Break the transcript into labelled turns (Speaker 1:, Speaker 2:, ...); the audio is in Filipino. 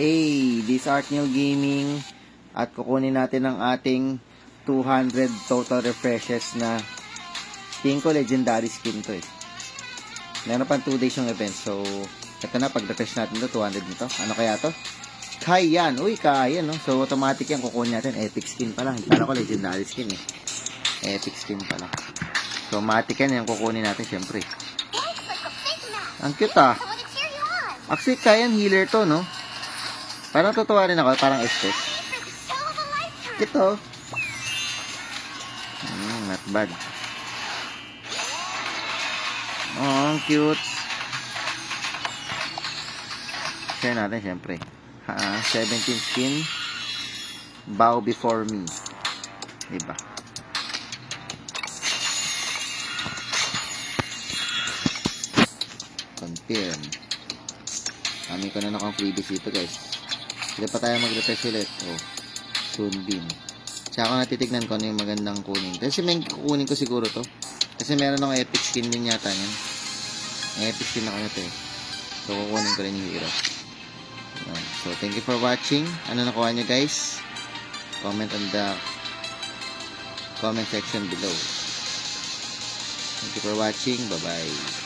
Speaker 1: Hey, this Artneil Gaming at kukunin natin ang ating 200 total refreshes na tingin ko legendary skin to eh. Meron pang 2 days yung event, so ito na, pag-refresh natin to, 200 nito. Ano kaya to? Kaya yan. Uy, kaya no? So automatic yan, kukunin natin. Epic skin pala. Kala ko legendary skin eh. Epic skin pala. So automatic yan, yung kukunin natin syempre. Ang cute ah. Actually, kaya yan, healer to no? Parang tutuwa rin ako, parang Estes. Ito. Not bad. Oh, ang cute. Share natin, syempre. 17 skin. Bow before me. Diba? Confirm. Kami ko na nakang freebies dito, guys. Hindi pa tayo mag-refresh ulit. Oh, Sunbeam. Tsaka natitignan ko ano yung magandang kunin. Kasi may kukunin ko siguro to. Kasi meron akong epic skin din yata yan. Epic skin ako nito eh. So, kukunin ko rin yung hero. So, thank you for watching. Ano nakuha nyo guys? Comment on the comment section below. Thank you for watching. Bye-bye.